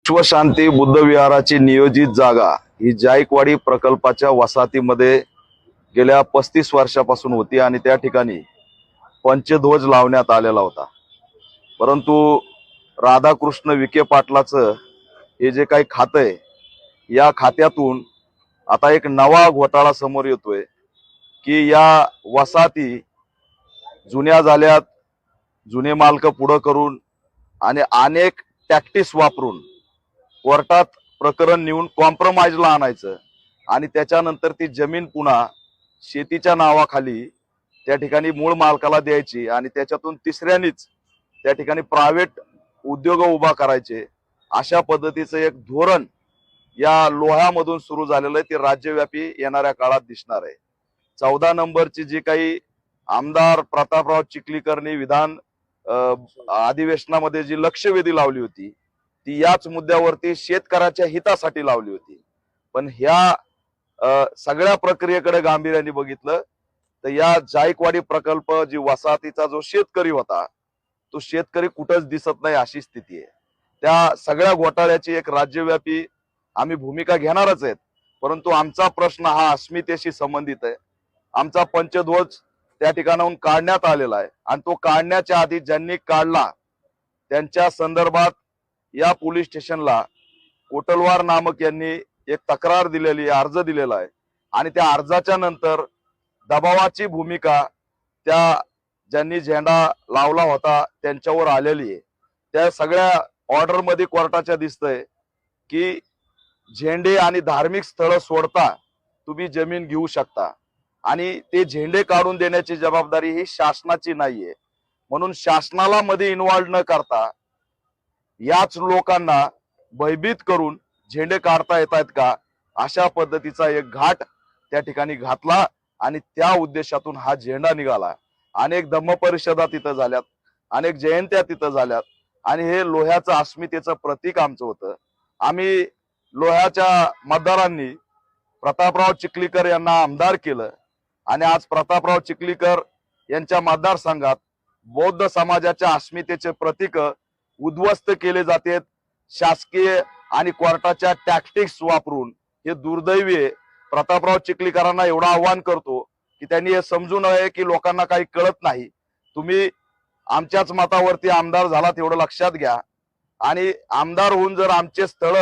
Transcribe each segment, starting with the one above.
विश्वशांती बुद्ध विहाराची नियोजित जागा ही जायकवाडी प्रकल्पाच्या वसाहतीमध्ये गेल्या 35 वर्षापासून होती आणि त्या ठिकाणी पंचध्वज लावण्यात आलेला होता। परंतु राधाकृष्ण विखे पाटलाचं हे जे काही खातं आहे, या खात्यातून आता एक नवा घोटाळा समोर येतोय की या वसाहती जुन्या झाल्यात, जुने मालक पुढं करून आणि अनेक टॅक्टिक्स वापरून कोर्टात प्रकरण नेऊन कॉम्प्रोमाइजला आणायचं आणि त्याच्यानंतर ती जमीन पुन्हा शेतीच्या नावाखाली त्या ठिकाणी मूळ मालकाला द्यायची आणि त्याच्यातून तिसऱ्यानीच त्या ठिकाणी प्रायव्हेट उद्योग उभा करायचे। अशा पद्धतीचं एक धोरण या लोह्यामधून सुरू झालेलं आहे, ते राज्यव्यापी येणाऱ्या काळात दिसणार आहे। 14 नंबरची जी काही आमदार प्रतापराव चिखलीकरनी विधान अधिवेशनामध्ये जी लक्षवेधी लावली होती ती याच मुद्द्यावरती शेतकऱ्याच्या हितासाठी लावली होती। पण ह्या सगळ्या प्रक्रियेकडे गांभीर्याने बघितलं तर या जायकवाडी प्रकल्प जी वसाहतीचा जो शेतकरी होता तो शेतकरी कुठंच दिसत नाही, अशी स्थिती आहे। त्या सगळ्या घोटाळ्याची एक राज्यव्यापी आम्ही भूमिका घेणारच आहेत, परंतु आमचा प्रश्न हा अस्मितेशी संबंधित आहे। आमचा पंचध्वज त्या ठिकाणाहून काढण्यात आलेला आहे आणि तो काढण्याच्या आधी ज्यांनी काढला त्यांच्या संदर्भात या पोलीस स्टेशनला कोटलवार नामक यांनी एक तक्रार दिलेली, अर्ज दिलेला आहे आणि त्या अर्जाच्या नंतर दबावाची भूमिका त्या ज्यांनी झेंडा लावला होता त्यांच्यावर आलेली आहे। त्या सगळ्या ऑर्डर मध्ये कोर्टाच्या दिसतंय की झेंडे आणि धार्मिक स्थळ सोडता तुम्ही जमीन घेऊ शकता आणि ते झेंडे काढून देण्याची जबाबदारी ही शासनाची नाहीये। म्हणून शासनाला मध्ये इन्व्हॉल्व न करता याच लोकांना भयभीत करून झेंडे काढता येत आहेत का, अशा पद्धतीचा एक घाट त्या ठिकाणी घातला आणि त्या उद्देशातून हा झेंडा निघाला। अनेक धम्म परिषदा तिथं झाल्यात, अनेक जयंत्या तिथं झाल्यात आणि हे लोह्याचं अस्मितेचं प्रतीक आमचं होतं। आम्ही लोह्याच्या मतदारांनी प्रतापराव चिखलीकर यांना आमदार केलं आणि आज प्रतापराव चिखलीकर यांच्या मतदारसंघात बौद्ध समाजाच्या अस्मितेचे प्रतीक उद्ध्वस्त केले जातात शासकीय आणि कोर्टाच्या टॅक्टिक्स वापरून। हे दुर्दैवी आहे। प्रतापराव चिखलीकरांना एवढं आव्हान करतो की त्यांनी हे समजू नये की लोकांना काही कळत नाही, तुम्ही आमच्याच मतावरती आमदार झाला तेवढं लक्षात घ्या आणि आमदार होऊन जर आमचे स्थळ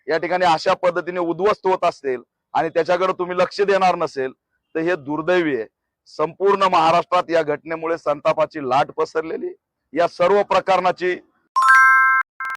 या ठिकाणी अशा पद्धतीने उद्ध्वस्त होत असतील आणि त्याच्याकडे तुम्ही लक्ष देणार नसेल तर हे दुर्दैवी आहे। संपूर्ण महाराष्ट्रात या घटनेमुळे संतापाची लाट पसरलेली, या सर्व प्रकरणाची